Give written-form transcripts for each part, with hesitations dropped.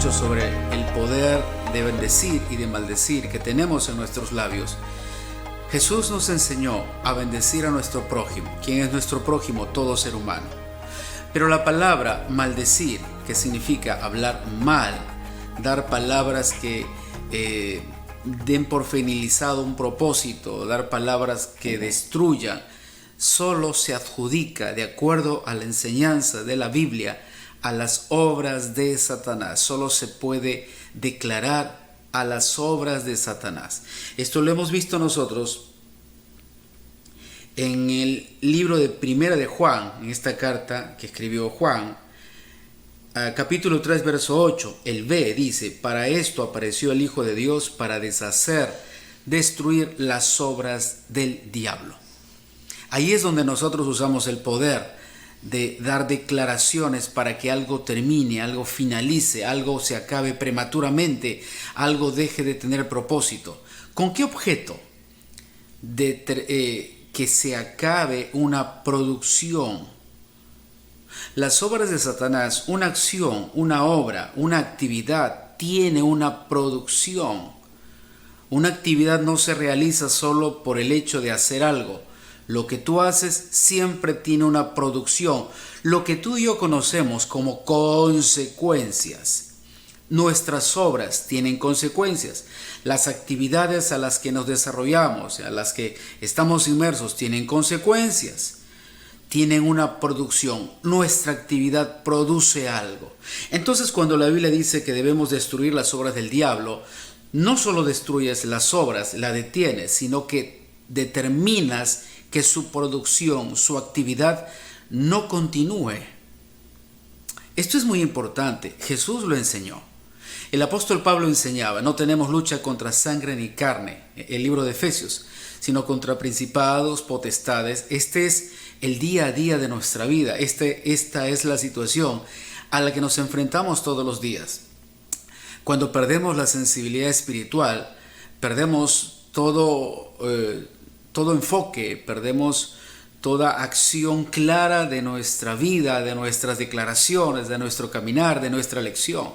mucho sobre el poder de bendecir y de maldecir que tenemos en nuestros labios. Jesús nos enseñó a bendecir a nuestro prójimo. ¿Quién es nuestro prójimo? Todo ser humano. Pero la palabra maldecir, que significa hablar mal, dar palabras que den por finalizado un propósito, dar palabras que destruyan, solo se adjudica, de acuerdo a la enseñanza de la Biblia, a las obras de Satanás. Solo se puede declarar a las obras de Satanás. Esto lo hemos visto nosotros en el libro de Primera de Juan, en esta carta que escribió Juan, capítulo 3, verso 8. El B dice: para esto apareció el Hijo de Dios, para deshacer, destruir las obras del diablo. Ahí es donde nosotros usamos el poder de dar declaraciones para que algo termine, algo finalice, algo se acabe prematuramente, algo deje de tener propósito. ¿Con qué objeto? Que se acabe una producción. Las obras de Satanás, una acción, una obra, una actividad, tiene una producción. Una actividad no se realiza solo por el hecho de hacer algo. Lo que tú haces siempre tiene una producción, lo que tú y yo conocemos como consecuencias. Nuestras obras tienen consecuencias. Las actividades a las que nos desarrollamos, a las que estamos inmersos, tienen consecuencias. Tienen una producción. Nuestra actividad produce algo. Entonces, cuando la Biblia dice que debemos destruir las obras del diablo, no solo destruyes las obras, la detienes, sino que determinas que su producción, su actividad no continúe. Esto es muy importante. Jesús lo enseñó. El apóstol Pablo enseñaba: no tenemos lucha contra sangre ni carne, el libro de Efesios, sino contra principados, potestades. Este es el día a día de nuestra vida. Esta es la situación a la que nos enfrentamos todos los días. Cuando perdemos la sensibilidad espiritual, perdemos todo enfoque, perdemos toda acción clara de nuestra vida, de nuestras declaraciones, de nuestro caminar, de nuestra elección.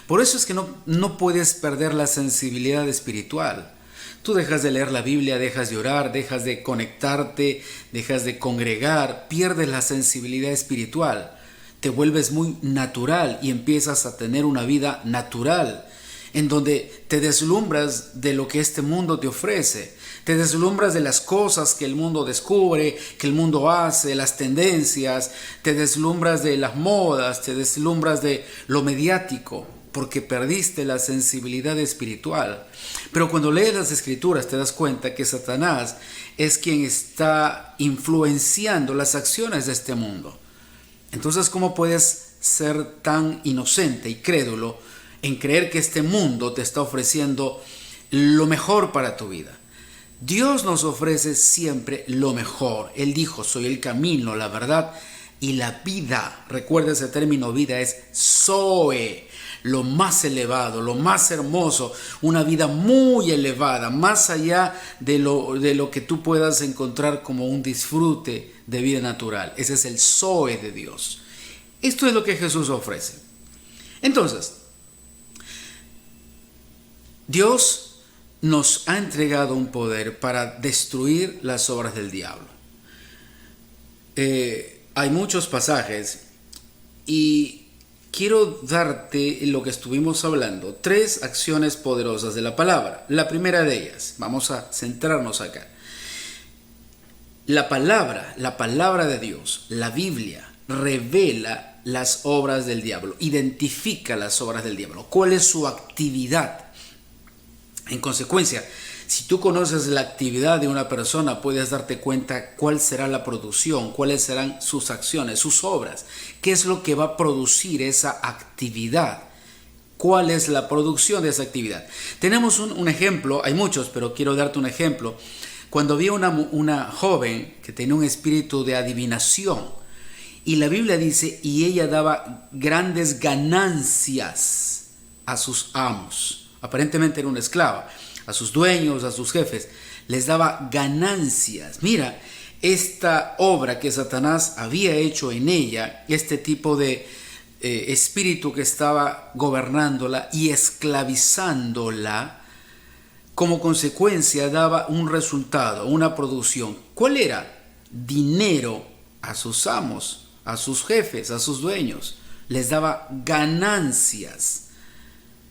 Por eso es que no puedes perder la sensibilidad espiritual. Tú dejas de leer la Biblia, dejas de orar, dejas de conectarte, dejas de congregar, pierdes la sensibilidad espiritual. Te vuelves muy natural y empiezas a tener una vida natural, en donde te deslumbras de lo que este mundo te ofrece. Te deslumbras de las cosas que el mundo descubre, que el mundo hace, las tendencias. Te deslumbras de las modas, te deslumbras de lo mediático, porque perdiste la sensibilidad espiritual. Pero cuando lees las Escrituras te das cuenta que Satanás es quien está influenciando las acciones de este mundo. Entonces, ¿cómo puedes ser tan inocente y crédulo en creer que este mundo te está ofreciendo lo mejor para tu vida? Dios nos ofrece siempre lo mejor. Él dijo: soy el camino, la verdad y la vida. Recuerda, ese término vida es Zoe, lo más elevado, lo más hermoso, una vida muy elevada, más allá de lo que tú puedas encontrar como un disfrute de vida natural. Ese es el Zoe de Dios. Esto es lo que Jesús ofrece. Entonces, Dios nos ha entregado un poder para destruir las obras del diablo. Hay muchos pasajes y quiero darte lo que estuvimos hablando, 3 acciones poderosas de la palabra. La primera de ellas, vamos a centrarnos acá. La palabra de Dios, la Biblia, revela las obras del diablo, identifica las obras del diablo. ¿Cuál es su actividad? En consecuencia, si tú conoces la actividad de una persona, puedes darte cuenta cuál será la producción, cuáles serán sus acciones, sus obras, qué es lo que va a producir esa actividad, cuál es la producción de esa actividad. Tenemos un ejemplo, hay muchos, pero quiero darte un ejemplo. Cuando vi una joven que tenía un espíritu de adivinación, y la Biblia dice: y ella daba grandes ganancias a sus amos. Aparentemente era una esclava. A sus dueños, a sus jefes, les daba ganancias. Mira, esta obra que Satanás había hecho en ella, este tipo de espíritu que estaba gobernándola y esclavizándola, como consecuencia daba un resultado, una producción. ¿Cuál era? Dinero a sus amos, a sus jefes, a sus dueños. Les daba ganancias.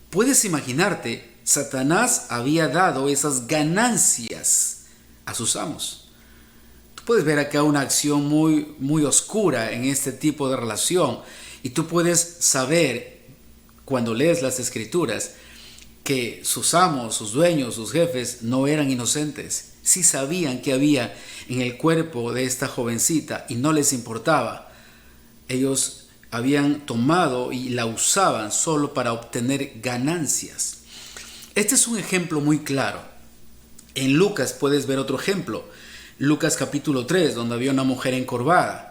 Puedes imaginarte, Satanás había dado esas ganancias a sus amos. Tú puedes ver acá una acción muy oscura en este tipo de relación, y tú puedes saber, cuando lees las escrituras, que sus amos, sus dueños, sus jefes no eran inocentes. Sí sabían que había en el cuerpo de esta jovencita y no les importaba. Ellos habían tomado y la usaban solo para obtener ganancias. Este es un ejemplo muy claro. En Lucas puedes ver otro ejemplo. Lucas capítulo 3, donde había una mujer encorvada.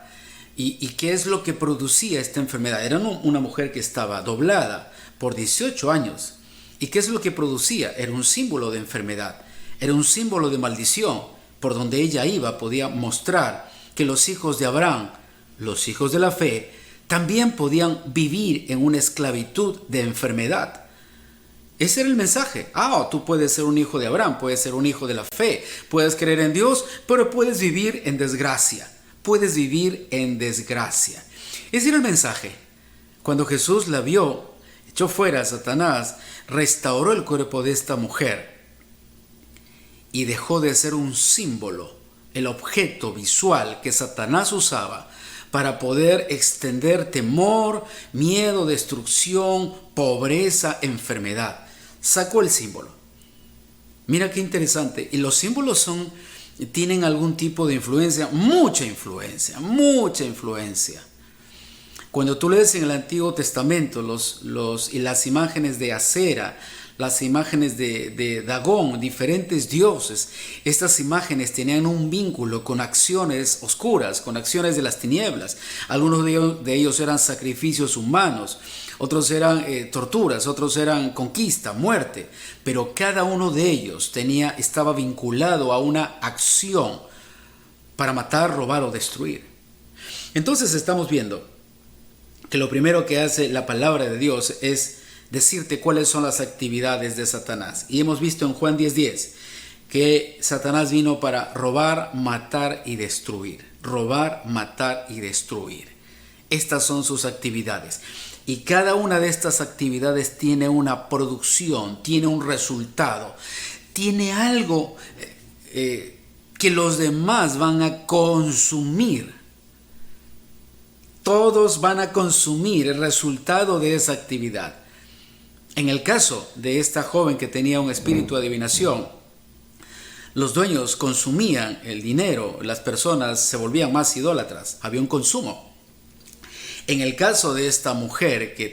¿Y qué es lo que producía esta enfermedad? Era una mujer que estaba doblada por 18 años. ¿Y qué es lo que producía? Era un símbolo de enfermedad. Era un símbolo de maldición. Por donde ella iba podía mostrar que los hijos de Abraham, los hijos de la fe, también podían vivir en una esclavitud de enfermedad. Ese era el mensaje. Tú puedes ser un hijo de Abraham, puedes ser un hijo de la fe, puedes creer en Dios, pero puedes vivir en desgracia. Puedes vivir en desgracia. Ese era el mensaje. Cuando Jesús la vio, echó fuera a Satanás, restauró el cuerpo de esta mujer y dejó de ser un símbolo, el objeto visual que Satanás usaba para poder extender temor, miedo, destrucción, pobreza, enfermedad. Sacó el símbolo. Mira qué interesante. Y los símbolos tienen algún tipo de influencia, mucha influencia. Cuando tú lees en el Antiguo Testamento y las imágenes de Acera, las imágenes de Dagón, diferentes dioses, estas imágenes tenían un vínculo con acciones oscuras, con acciones de las tinieblas. Algunos de ellos eran sacrificios humanos, otros eran torturas, otros eran conquista, muerte, pero cada uno de ellos estaba vinculado a una acción para matar, robar o destruir. Entonces estamos viendo que lo primero que hace la palabra de Dios es decirte cuáles son las actividades de Satanás. Y hemos visto en Juan 10:10 que Satanás vino para robar, matar y destruir. Robar, matar y destruir. Estas son sus actividades. Y cada una de estas actividades tiene una producción, tiene un resultado, tiene algo que los demás van a consumir. Todos van a consumir el resultado de esa actividad. En el caso de esta joven que tenía un espíritu de adivinación, los dueños consumían el dinero, las personas se volvían más idólatras, había un consumo. En el caso de esta mujer que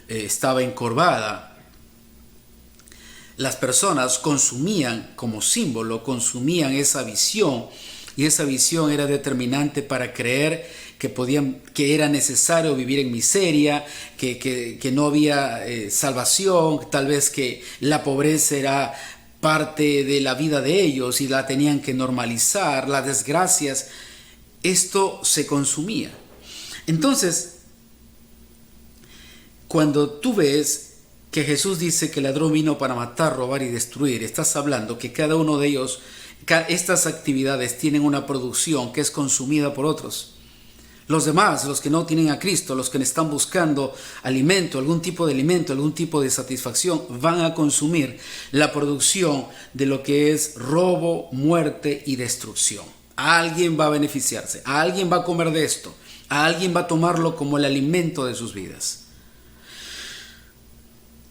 estaba encorvada, las personas consumían como símbolo, consumían esa visión, y esa visión era determinante para creer que era necesario vivir en miseria, que no había salvación, tal vez que la pobreza era parte de la vida de ellos y la tenían que normalizar, las desgracias. Esto se consumía. Entonces, cuando tú ves que Jesús dice que el ladrón vino para matar, robar y destruir, estás hablando que cada uno de ellos, estas actividades tienen una producción que es consumida por otros. Los demás, los que no tienen a Cristo, los que están buscando alimento, algún tipo de alimento, algún tipo de satisfacción, van a consumir la producción de lo que es robo, muerte y destrucción. Alguien va a beneficiarse, alguien va a comer de esto, alguien va a tomarlo como el alimento de sus vidas.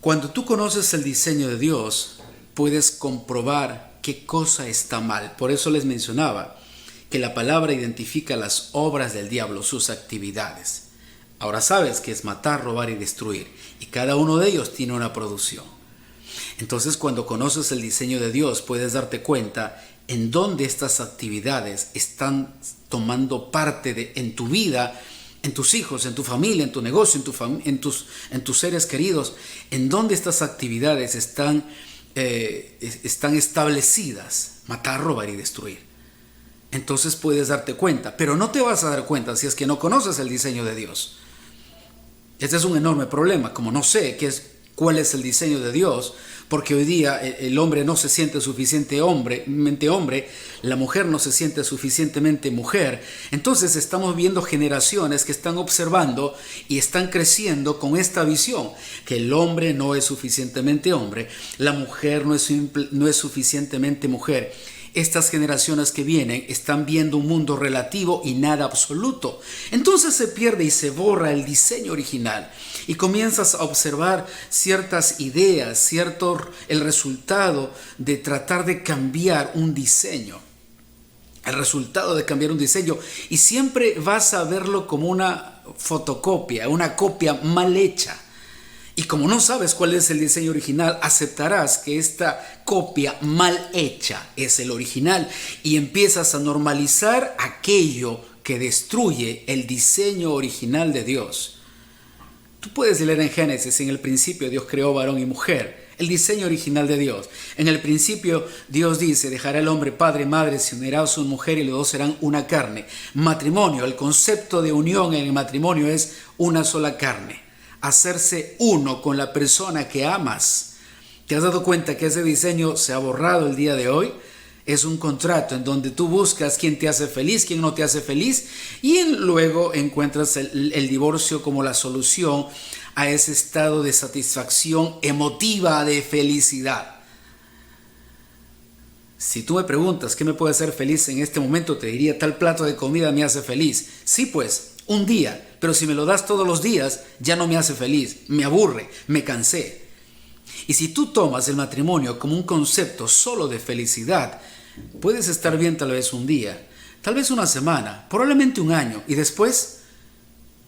Cuando tú conoces el diseño de Dios, puedes comprobar qué cosa está mal. Por eso les mencionaba que la palabra identifica las obras del diablo, sus actividades. Ahora sabes que es matar, robar y destruir, y cada uno de ellos tiene una producción. Entonces, cuando conoces el diseño de Dios, puedes darte cuenta en dónde estas actividades están tomando parte en tu vida, en tus hijos, en tu familia, en tu negocio, en tus seres queridos, en dónde estas actividades están establecidas, matar, robar y destruir. Entonces puedes darte cuenta, pero no te vas a dar cuenta si es que no conoces el diseño de Dios. Este es un enorme problema, como no sé cuál es el diseño de Dios, porque hoy día el hombre no se siente suficientemente hombre, la mujer no se siente suficientemente mujer. Entonces estamos viendo generaciones que están observando y están creciendo con esta visión, que el hombre no es suficientemente hombre, la mujer no es suficientemente mujer. Estas generaciones que vienen están viendo un mundo relativo y nada absoluto. Entonces se pierde y se borra el diseño original y comienzas a observar ciertas ideas, el resultado de tratar de cambiar un diseño. El resultado de cambiar un diseño, y siempre vas a verlo como una fotocopia, una copia mal hecha. Y como no sabes cuál es el diseño original, aceptarás que esta copia mal hecha es el original y empiezas a normalizar aquello que destruye el diseño original de Dios. Tú puedes leer en Génesis: en el principio Dios creó varón y mujer, el diseño original de Dios. En el principio Dios dice: dejará el hombre padre y madre, se unirá a su mujer y los dos serán una carne. Matrimonio, el concepto de unión en el matrimonio es una sola carne. Hacerse uno con la persona que amas. ¿Te has dado cuenta que ese diseño se ha borrado el día de hoy? Es un contrato en donde tú buscas quién te hace feliz, quién no te hace feliz, y luego encuentras el divorcio como la solución a ese estado de satisfacción emotiva, de felicidad. Si tú me preguntas qué me puede hacer feliz en este momento, te diría: tal plato de comida me hace feliz. Sí, pues, un día, pero si me lo das todos los días, ya no me hace feliz, me aburre, me cansé. Y si tú tomas el matrimonio como un concepto solo de felicidad, puedes estar bien tal vez un día, tal vez una semana, probablemente un año, y después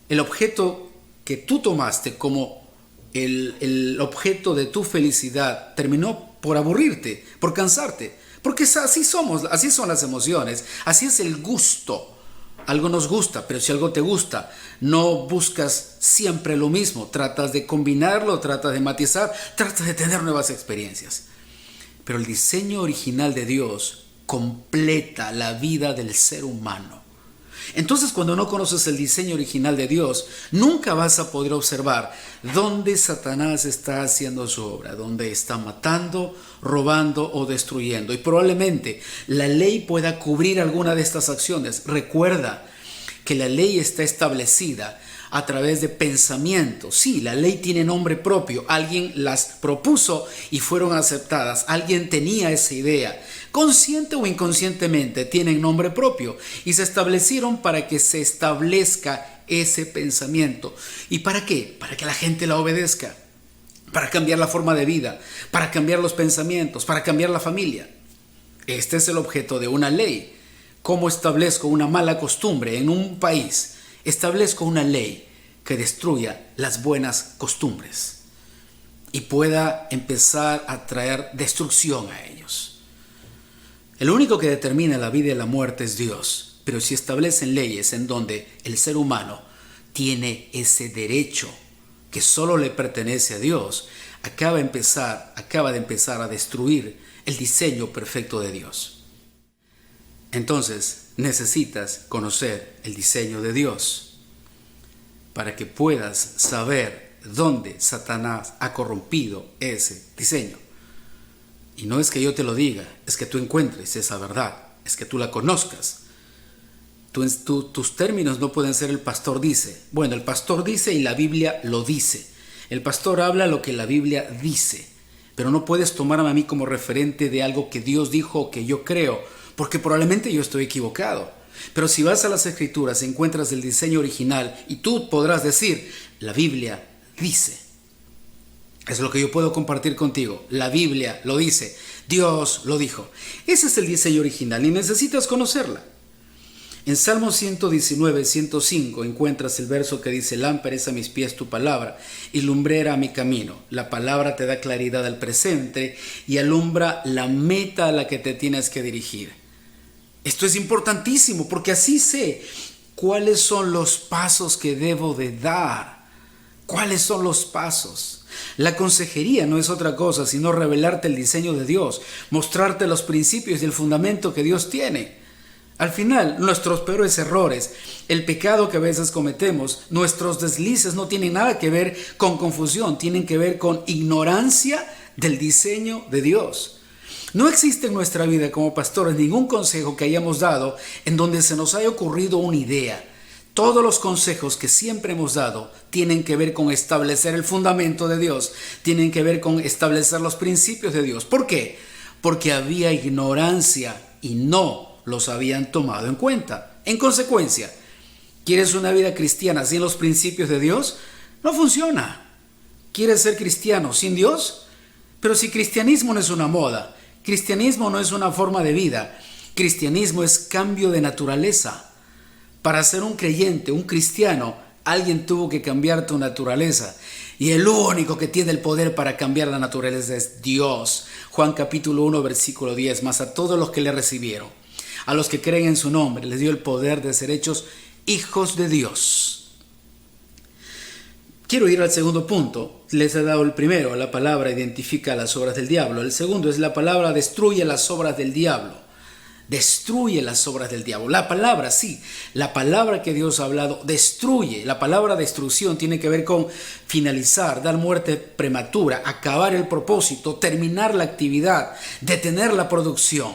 el objeto que tú tomaste como el objeto de tu felicidad terminó por aburrirte, por cansarte, porque así somos, así son las emociones, así es el gusto. Algo nos gusta, pero si algo te gusta, no buscas siempre lo mismo, tratas de combinarlo, tratas de matizar, tratas de tener nuevas experiencias. Pero el diseño original de Dios completa la vida del ser humano. Entonces, cuando no conoces el diseño original de Dios, nunca vas a poder observar dónde Satanás está haciendo su obra, dónde está matando, robando o destruyendo. Y probablemente la ley pueda cubrir alguna de estas acciones. Recuerda que la ley está establecida a través de pensamientos. Sí, la ley tiene nombre propio. Alguien las propuso y fueron aceptadas. Alguien tenía esa idea. Consciente o inconscientemente tienen nombre propio y se establecieron para que se establezca ese pensamiento. ¿Y para qué? Para que la gente la obedezca, para cambiar la forma de vida, para cambiar los pensamientos, para cambiar la familia. Este es el objeto de una ley. ¿Cómo establezco una mala costumbre en un país? Establezco una ley que destruya las buenas costumbres y pueda empezar a traer destrucción a ellos. El único que determina la vida y la muerte es Dios, pero si establecen leyes en donde el ser humano tiene ese derecho que solo le pertenece a Dios, acaba de empezar a destruir el diseño perfecto de Dios. Entonces necesitas conocer el diseño de Dios para que puedas saber dónde Satanás ha corrompido ese diseño. Y no es que yo te lo diga, es que tú encuentres esa verdad, es que tú la conozcas. Tus términos no pueden ser el pastor dice. Bueno, el pastor dice y la Biblia lo dice. El pastor habla lo que la Biblia dice, pero no puedes tomarme a mí como referente de algo que Dios dijo o que yo creo, porque probablemente yo estoy equivocado. Pero si vas a las Escrituras encuentras el diseño original y tú podrás decir, la Biblia dice. Es lo que yo puedo compartir contigo. La Biblia lo dice. Dios lo dijo. Ese es el diseño original y necesitas conocerla. En Salmo 119, 105 encuentras el verso que dice: lámpara es a mis pies tu palabra y lumbrera a mi camino. La palabra te da claridad al presente y alumbra la meta a la que te tienes que dirigir. Esto es importantísimo porque así sé cuáles son los pasos que debo de dar. ¿Cuáles son los pasos? La consejería no es otra cosa sino revelarte el diseño de Dios, mostrarte los principios y el fundamento que Dios tiene. Al final, nuestros peores errores, el pecado que a veces cometemos, nuestros deslices no tienen nada que ver con confusión, tienen que ver con ignorancia del diseño de Dios. No existe en nuestra vida como pastores ningún consejo que hayamos dado en donde se nos haya ocurrido una idea. Todos los consejos que siempre hemos dado tienen que ver con establecer el fundamento de Dios, tienen que ver con establecer los principios de Dios. ¿Por qué? Porque había ignorancia y no los habían tomado en cuenta. En consecuencia, ¿quieres una vida cristiana sin los principios de Dios? No funciona. ¿Quieres ser cristiano sin Dios? Pero si cristianismo no es una moda, cristianismo no es una forma de vida, cristianismo es cambio de naturaleza. Para ser un creyente, un cristiano, alguien tuvo que cambiar tu naturaleza. Y el único que tiene el poder para cambiar la naturaleza es Dios. Juan capítulo 1, versículo 10. Mas a todos los que le recibieron, a los que creen en su nombre, les dio el poder de ser hechos hijos de Dios. Quiero ir al segundo punto. Les he dado el primero, la palabra identifica las obras del diablo. El segundo es la palabra destruye las obras del diablo. Destruye las obras del diablo. La palabra, sí, la palabra que Dios ha hablado, destruye. La palabra destrucción tiene que ver con finalizar, dar muerte prematura, acabar el propósito, terminar la actividad, detener la producción.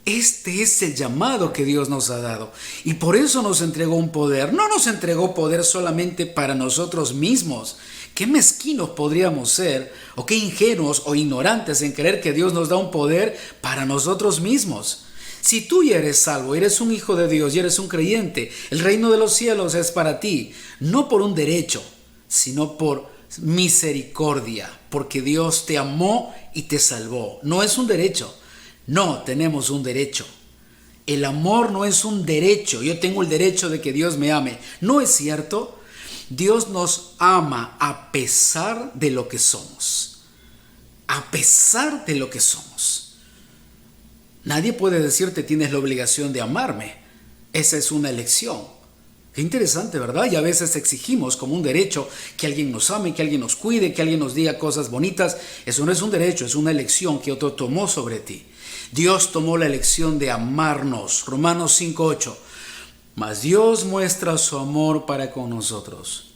Este es el llamado que Dios nos ha dado y por eso nos entregó un poder. No nos entregó poder solamente para nosotros mismos. Qué mezquinos podríamos ser o qué ingenuos o ignorantes en creer que Dios nos da un poder para nosotros mismos. Si tú ya eres salvo, eres un hijo de Dios y eres un creyente, el reino de los cielos es para ti, no por un derecho, sino por misericordia, porque Dios te amó y te salvó. No es un derecho. No tenemos un derecho. El amor no es un derecho. Yo tengo el derecho de que Dios me ame. ¿No es cierto? Dios nos ama a pesar de lo que somos. A pesar de lo que somos. Nadie puede decirte tienes la obligación de amarme. Esa es una elección. Qué interesante, ¿verdad? Y a veces exigimos como un derecho que alguien nos ame, que alguien nos cuide, que alguien nos diga cosas bonitas. Eso no es un derecho, es una elección que otro tomó sobre ti. Dios tomó la elección de amarnos. Romanos 5:8. Mas Dios muestra su amor para con nosotros,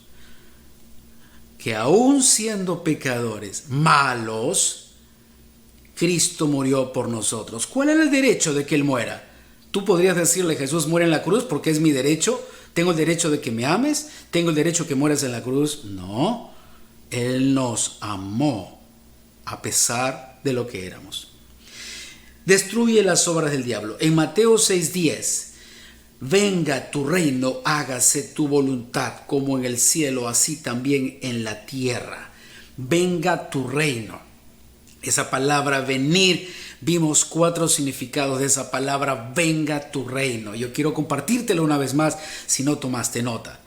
que aun siendo pecadores, malos, Cristo murió por nosotros. ¿Cuál era el derecho de que Él muera? Tú podrías decirle, Jesús muere en la cruz porque es mi derecho. ¿Tengo el derecho de que me ames? ¿Tengo el derecho que mueras en la cruz? No. Él nos amó a pesar de lo que éramos. Destruye las obras del diablo. En Mateo 6:10, venga tu reino, hágase tu voluntad, como en el cielo, así también en la tierra. Venga tu reino. Esa palabra venir, vimos 4 significados de esa palabra, venga tu reino. Yo quiero compartírtelo una vez más, si no tomaste nota.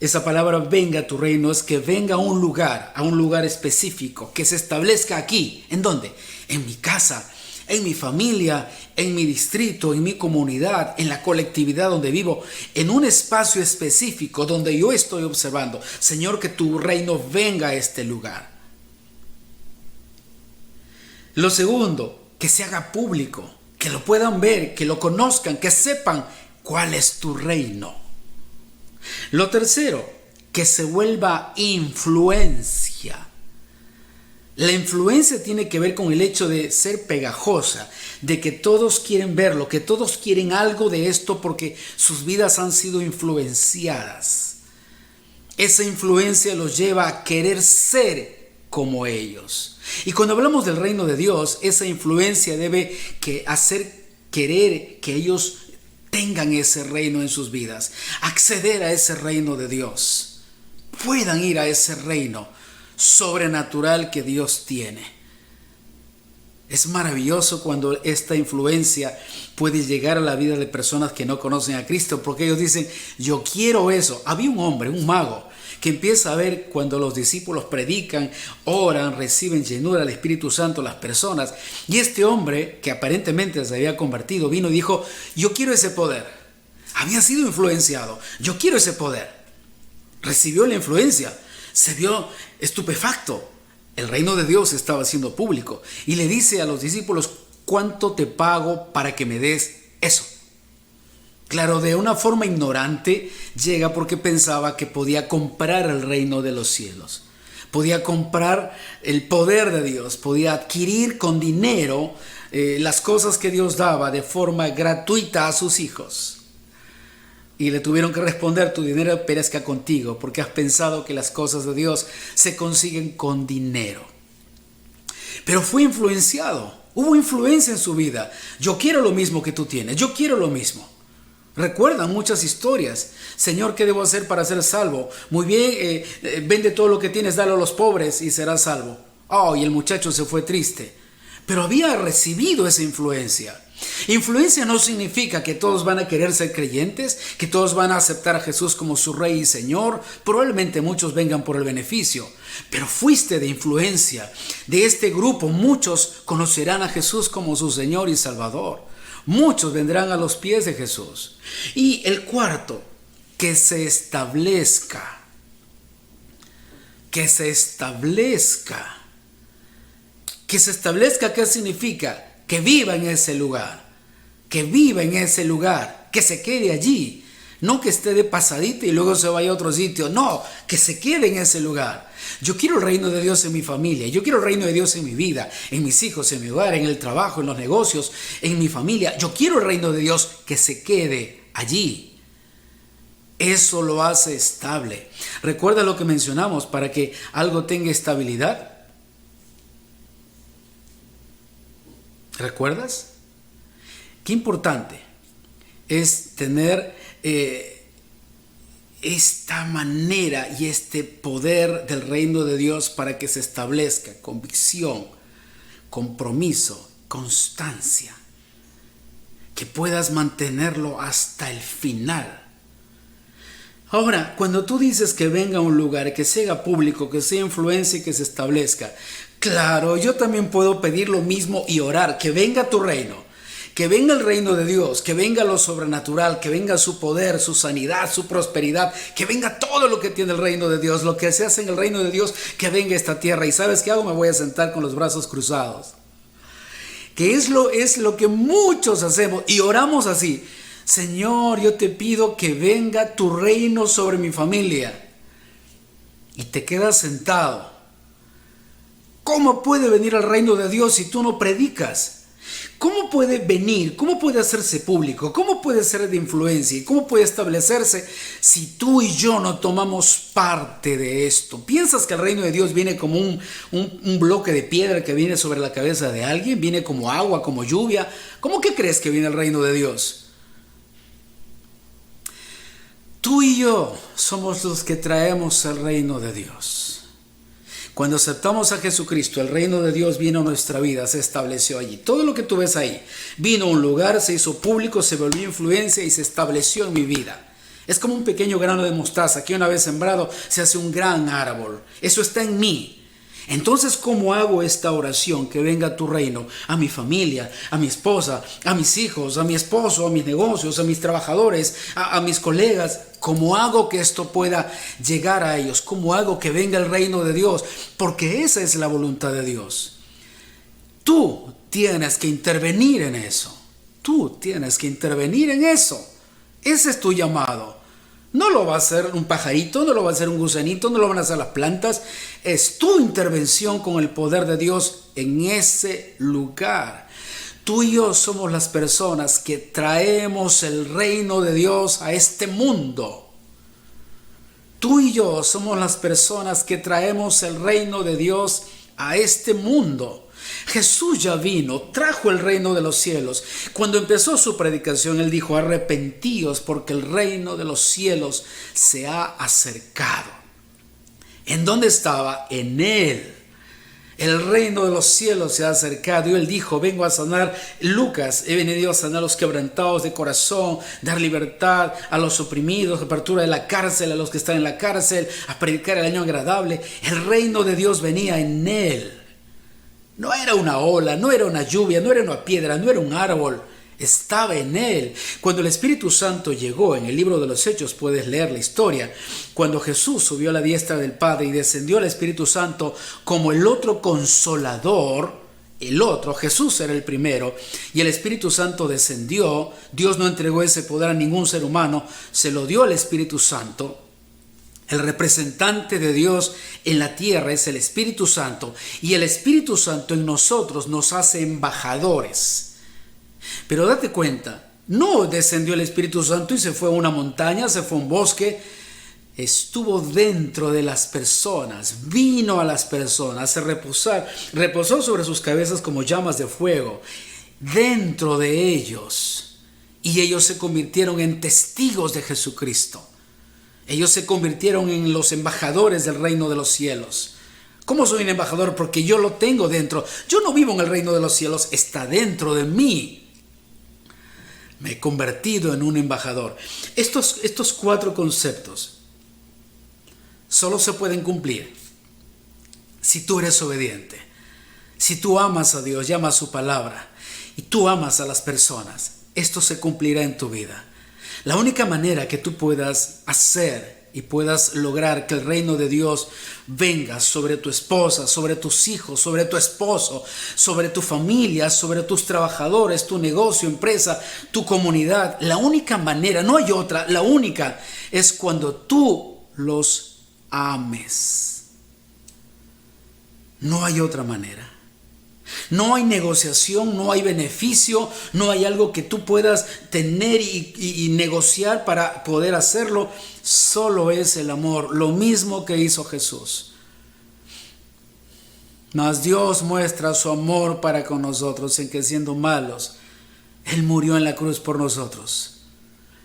Esa palabra venga tu reino es que venga a un lugar específico, que se establezca aquí. ¿En dónde? En mi casa, en mi familia, en mi distrito, en mi comunidad, en la colectividad donde vivo, en un espacio específico donde yo estoy observando. Señor, que tu reino venga a este lugar. Lo segundo, que se haga público, que lo puedan ver, que lo conozcan, que sepan cuál es tu reino. Lo tercero, que se vuelva influencia. La influencia tiene que ver con el hecho de ser pegajosa, de que todos quieren verlo, que todos quieren algo de esto porque sus vidas han sido influenciadas. Esa influencia los lleva a querer ser como ellos. Y cuando hablamos del reino de Dios, esa influencia debe hacer querer que ellos tengan ese reino en sus vidas, acceder a ese reino de Dios, puedan ir a ese reino sobrenatural que Dios tiene. Es maravilloso cuando esta influencia puede llegar a la vida de personas que no conocen a Cristo, porque ellos dicen, yo quiero eso. Había un hombre, un mago, que empieza a ver cuando los discípulos predican, oran, reciben llenura del Espíritu Santo las personas. Y este hombre, que aparentemente se había convertido, vino y dijo, yo quiero ese poder. Había sido influenciado, yo quiero ese poder. Recibió la influencia, se vio estupefacto. El reino de Dios estaba siendo público y le dice a los discípulos, ¿cuánto te pago para que me des Eso. Claro, de una forma ignorante llega porque pensaba que podía comprar el reino de los cielos. Podía comprar el poder de Dios, podía adquirir con dinero las cosas que Dios daba de forma gratuita a sus hijos. Y le tuvieron que responder: tu dinero perezca contigo, porque has pensado que las cosas de Dios se consiguen con dinero. Pero fue influenciado, hubo influencia en su vida. Yo quiero lo mismo que tú tienes, yo quiero lo mismo. Recuerdan muchas historias. Señor, ¿qué debo hacer para ser salvo? Muy bien, vende todo lo que tienes, dalo a los pobres y serás salvo. Oh, y el muchacho se fue triste. Pero había recibido esa influencia. Influencia no significa que todos van a querer ser creyentes, que todos van a aceptar a Jesús como su Rey y Señor. Probablemente muchos vengan por el beneficio, pero fuiste de influencia. De este grupo muchos conocerán a Jesús como su Señor y Salvador. Muchos vendrán a los pies de Jesús. Y el cuarto, que se establezca. Que se establezca. Que se establezca, ¿qué significa? Que viva en ese lugar. Que viva en ese lugar. Que se quede allí. No que esté de pasadita y luego se vaya a otro sitio. No, que se quede en ese lugar. Yo quiero el reino de Dios en mi familia. Yo quiero el reino de Dios en mi vida, en mis hijos, en mi hogar, en el trabajo, en los negocios, en mi familia. Yo quiero el reino de Dios que se quede allí. Eso lo hace estable. ¿Recuerda lo que mencionamos para que algo tenga estabilidad? ¿Recuerdas? Qué importante es tener esta manera y este poder del reino de Dios para que se establezca convicción, compromiso, constancia, que puedas mantenerlo hasta el final. Ahora, cuando tú dices que venga a un lugar, que sea público, que sea influencia y que se establezca, claro, yo también puedo pedir lo mismo y orar, que venga tu reino. Que venga el reino de Dios, que venga lo sobrenatural, que venga su poder, su sanidad, su prosperidad, que venga todo lo que tiene el reino de Dios, lo que se hace en el reino de Dios, que venga a esta tierra. ¿Y sabes qué hago? Me voy a sentar con los brazos cruzados. Que es lo que muchos hacemos y oramos así. Señor, yo te pido que venga tu reino sobre mi familia. Y te quedas sentado. ¿Cómo puede venir el reino de Dios si tú no predicas? ¿Cómo puede venir? ¿Cómo puede hacerse público? ¿Cómo puede ser de influencia? ¿Y cómo puede establecerse si tú y yo no tomamos parte de esto? ¿Piensas que el reino de Dios viene como un bloque de piedra que viene sobre la cabeza de alguien? ¿Viene como agua, como lluvia? ¿Cómo que crees que viene el reino de Dios? Tú y yo somos los que traemos el reino de Dios. Cuando aceptamos a Jesucristo, el reino de Dios vino a nuestra vida, se estableció allí. Todo lo que tú ves ahí, vino a un lugar, se hizo público, se volvió influencia y se estableció en mi vida. Es como un pequeño grano de mostaza que una vez sembrado se hace un gran árbol. Eso está en mí. Entonces, ¿cómo hago esta oración? Que venga tu reino a mi familia, a mi esposa, a mis hijos, a mi esposo, a mis negocios, a mis trabajadores, a mis colegas. ¿Cómo hago que esto pueda llegar a ellos? ¿Cómo hago que venga el reino de Dios? Porque esa es la voluntad de Dios. Tú tienes que intervenir en eso. Tú tienes que intervenir en eso. Ese es tu llamado. No lo va a hacer un pajarito, no lo va a hacer un gusanito, no lo van a hacer las plantas. Es tu intervención con el poder de Dios en ese lugar. Tú y yo somos las personas que traemos el reino de Dios a este mundo. Tú y yo somos las personas que traemos el reino de Dios a este mundo. Jesús ya vino, trajo el reino de los cielos. Cuando empezó su predicación, Él dijo: arrepentíos porque el reino de los cielos se ha acercado. ¿En dónde estaba? En Él. El reino de los cielos se ha acercado. Y Él dijo: vengo a sanar. Lucas: he venido a sanar a los quebrantados de corazón, dar libertad a los oprimidos, apertura de la cárcel a los que están en la cárcel, a predicar el año agradable. El reino de Dios venía en Él. No era una ola, no era una lluvia, no era una piedra, no era un árbol. Estaba en Él. Cuando el Espíritu Santo llegó, en el libro de los Hechos puedes leer la historia, cuando Jesús subió a la diestra del Padre y descendió el Espíritu Santo como el otro consolador, el otro. Jesús era el primero y el Espíritu Santo descendió. Dios no entregó ese poder a ningún ser humano, se lo dio al Espíritu Santo. El representante de Dios en la tierra es el Espíritu Santo, y el Espíritu Santo en nosotros nos hace embajadores. Pero date cuenta, no descendió el Espíritu Santo y se fue a una montaña, se fue a un bosque. Estuvo dentro de las personas, vino a las personas, reposó sobre sus cabezas como llamas de fuego, dentro de ellos. Y ellos se convirtieron en testigos de Jesucristo. Ellos se convirtieron en los embajadores del reino de los cielos. ¿Cómo soy un embajador? Porque yo lo tengo dentro. Yo no vivo en el reino de los cielos, está dentro de mí. Me he convertido en un embajador. Estos 4 conceptos solo se pueden cumplir si tú eres obediente. Si tú amas a Dios y amas su palabra y tú amas a las personas, esto se cumplirá en tu vida. La única manera que tú puedas hacer y puedas lograr que el reino de Dios venga sobre tu esposa, sobre tus hijos, sobre tu esposo, sobre tu familia, sobre tus trabajadores, tu negocio, empresa, tu comunidad, la única manera, no hay otra, la única es cuando tú los ames. No hay otra manera. No hay negociación, no hay beneficio, no hay algo que tú puedas tener y negociar para poder hacerlo. Solo es el amor, lo mismo que hizo Jesús. Mas Dios muestra su amor para con nosotros en que, siendo malos, Él murió en la cruz por nosotros.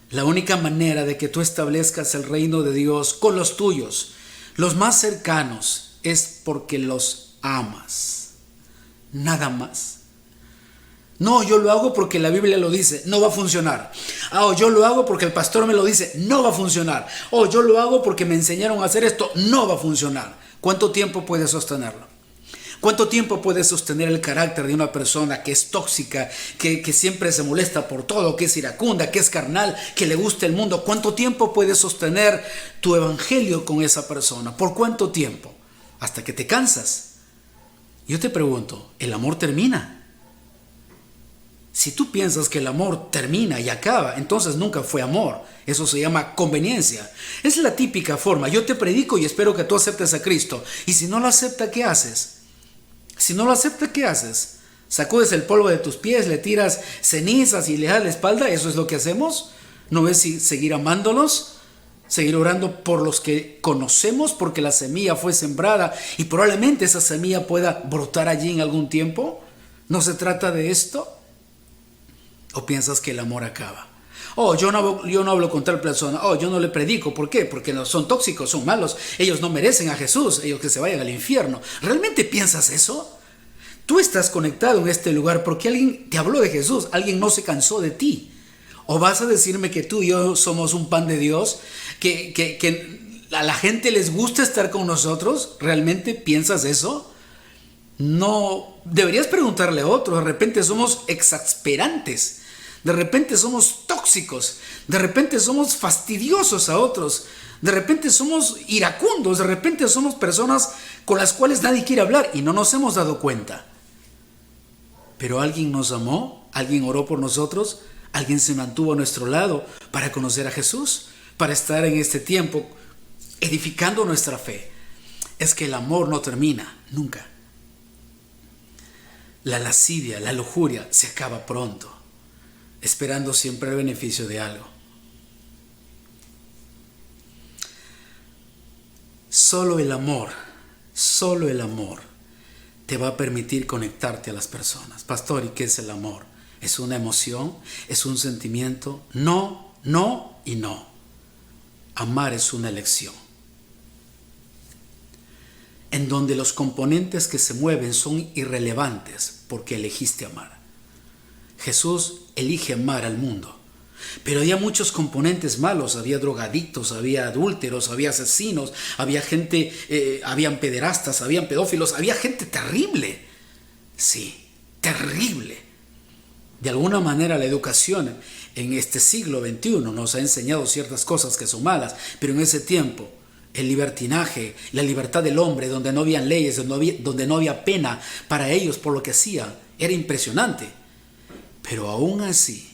La única manera de que tú establezcas el reino de Dios con los tuyos, los más cercanos, es porque los amas. Nada más. No, yo lo hago porque la Biblia lo dice, no va a funcionar. Yo lo hago porque el pastor me lo dice, no va a funcionar. Yo lo hago porque me enseñaron a hacer esto, no va a funcionar. ¿Cuánto tiempo puedes sostenerlo? ¿Cuánto tiempo puedes sostener el carácter de una persona que es tóxica, que siempre se molesta por todo, que es iracunda, que es carnal, que le gusta el mundo? ¿Cuánto tiempo puedes sostener tu evangelio con esa persona? ¿Por cuánto tiempo? Hasta que te cansas. Yo te pregunto, ¿el amor termina? Si tú piensas que el amor termina y acaba, entonces nunca fue amor. Eso se llama conveniencia. Es la típica forma. Yo te predico y espero que tú aceptes a Cristo. Y si no lo acepta, ¿qué haces? Si no lo acepta, ¿qué haces? ¿Sacudes el polvo de tus pies, le tiras cenizas y le das la espalda? ¿Eso es lo que hacemos? ¿No ves seguir amándolos? Seguir orando por los que conocemos, porque la semilla fue sembrada y probablemente esa semilla pueda brotar allí en algún tiempo. ¿No se trata de esto? ¿O piensas que el amor acaba? Yo no hablo con tal persona. Yo no le predico. ¿Por qué? Porque no, son tóxicos, son malos. Ellos no merecen a Jesús. Ellos que se vayan al infierno. ¿Realmente piensas eso? Tú estás conectado en este lugar porque alguien te habló de Jesús. Alguien no se cansó de ti. ¿O vas a decirme que tú y yo somos un pan de Dios? ¿Que a la gente les gusta estar con nosotros? ¿Realmente piensas eso? No, deberías preguntarle a otro. De repente somos exasperantes. De repente somos tóxicos. De repente somos fastidiosos a otros. De repente somos iracundos. De repente somos personas con las cuales nadie quiere hablar y no nos hemos dado cuenta. Pero alguien nos amó, alguien oró por nosotros, alguien se mantuvo a nuestro lado para conocer a Jesús, para estar en este tiempo edificando nuestra fe. Es que el amor no termina, nunca. La lascivia, la lujuria se acaba pronto, esperando siempre el beneficio de algo. Solo el amor te va a permitir conectarte a las personas. Pastor, ¿y qué es el amor? ¿Es una emoción? ¿Es un sentimiento? No, no y no. Amar es una elección, en donde los componentes que se mueven son irrelevantes porque elegiste amar. Jesús elige amar al mundo, pero había muchos componentes malos. Había drogadictos, había adúlteros, había asesinos, había gente, habían pederastas, habían pedófilos, había gente terrible. Sí, terrible. De alguna manera la educación en este siglo XXI nos ha enseñado ciertas cosas que son malas, pero en ese tiempo el libertinaje, la libertad del hombre, donde no habían leyes, donde no había pena para ellos por lo que hacían. Era impresionante. Pero aún así,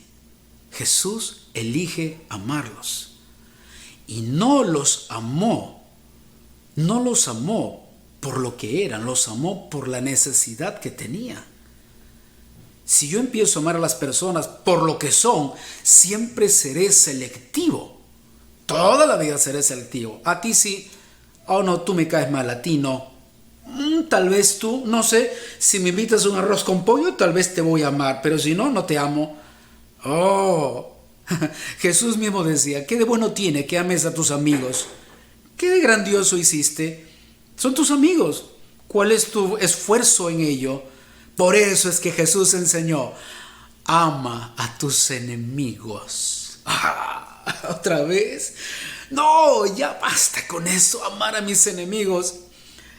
Jesús elige amarlos. Y no los amó por lo que eran, los amó por la necesidad que tenía. Si yo empiezo a amar a las personas por lo que son, siempre seré selectivo. Toda la vida seré selectivo. A ti sí, oh no, tú me caes mal, a ti no. Tal vez tú, no sé, si me invitas a un arroz con pollo, tal vez te voy a amar, pero si no, no te amo. Oh, Jesús mismo decía, ¿qué de bueno tiene que ames a tus amigos? ¿Qué de grandioso hiciste? Son tus amigos. ¿Cuál es tu esfuerzo en ello? Por eso es que Jesús enseñó, ama a tus enemigos. ¿Otra vez? No, ya basta con eso, amar a mis enemigos.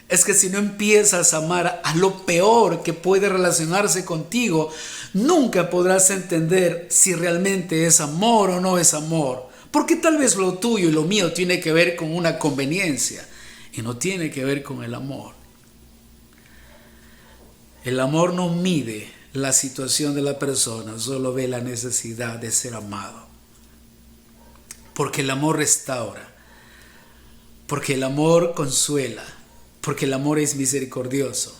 Es que si no empiezas a amar a lo peor que puede relacionarse contigo, nunca podrás entender si realmente es amor o no es amor. Porque tal vez lo tuyo y lo mío tiene que ver con una conveniencia y no tiene que ver con el amor. El amor no mide la situación de la persona, solo ve la necesidad de ser amado. Porque el amor restaura, porque el amor consuela, porque el amor es misericordioso.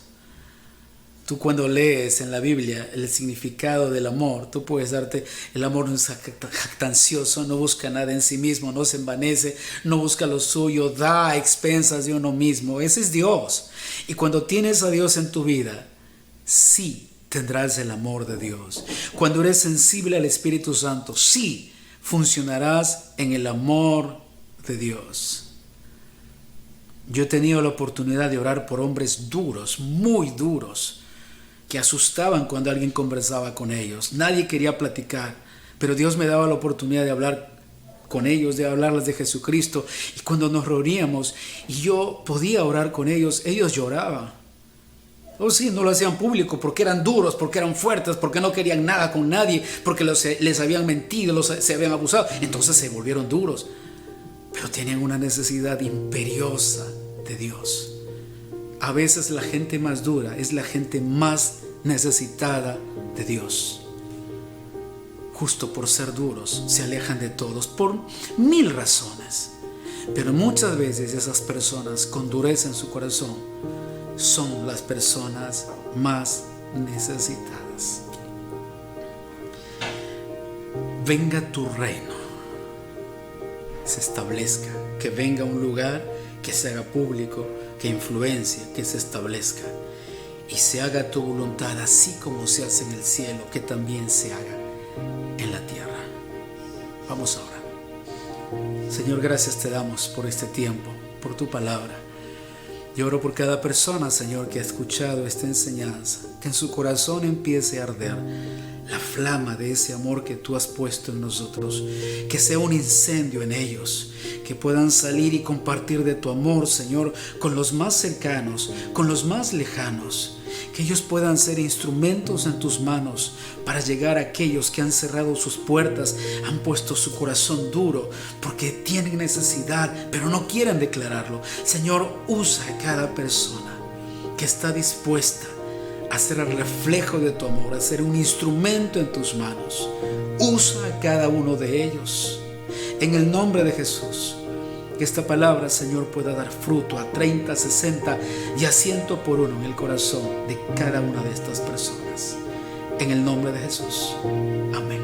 Tú cuando lees en la Biblia el significado del amor, tú puedes darte, el amor no es jactancioso, no busca nada en sí mismo, no se envanece, no busca lo suyo, da a expensas de uno mismo. Ese es Dios. Y cuando tienes a Dios en tu vida, sí tendrás el amor de Dios. Cuando eres sensible al Espíritu Santo, sí funcionarás en el amor de Dios. Yo he tenido la oportunidad de orar por hombres duros, muy duros, que asustaban cuando alguien conversaba con ellos. Nadie quería platicar, pero Dios me daba la oportunidad de hablar con ellos, de hablarles de Jesucristo. Y cuando nos reuníamos y yo podía orar con ellos, ellos lloraban. Oh sí, no lo hacían público porque eran duros, porque eran fuertes, porque no querían nada con nadie, porque les habían mentido, se habían abusado. Entonces se volvieron duros, pero tenían una necesidad imperiosa de Dios. A veces la gente más dura es la gente más necesitada de Dios. Justo por ser duros se alejan de todos por 1000 razones. Pero muchas veces esas personas con dureza en su corazón son las personas más necesitadas. Venga tu reino, se establezca, que venga a un lugar, que se haga público, que influencie, que se establezca y se haga tu voluntad así como se hace en el cielo, que también se haga en la tierra. Vamos ahora. Señor, gracias te damos por este tiempo, por tu palabra. Yo oro por cada persona, Señor, que ha escuchado esta enseñanza, que en su corazón empiece a arder la flama de ese amor que tú has puesto en nosotros, que sea un incendio en ellos, que puedan salir y compartir de tu amor, Señor, con los más cercanos, con los más lejanos, que ellos puedan ser instrumentos en tus manos para llegar a aquellos que han cerrado sus puertas, han puesto su corazón duro porque tienen necesidad, pero no quieren declararlo. Señor, usa a cada persona que está dispuesta a ser el reflejo de tu amor, a ser un instrumento en tus manos. Usa a cada uno de ellos. En el nombre de Jesús, que esta palabra, Señor, pueda dar fruto a 30, 60 y a 100 por uno en el corazón de cada una de estas personas. En el nombre de Jesús. Amén.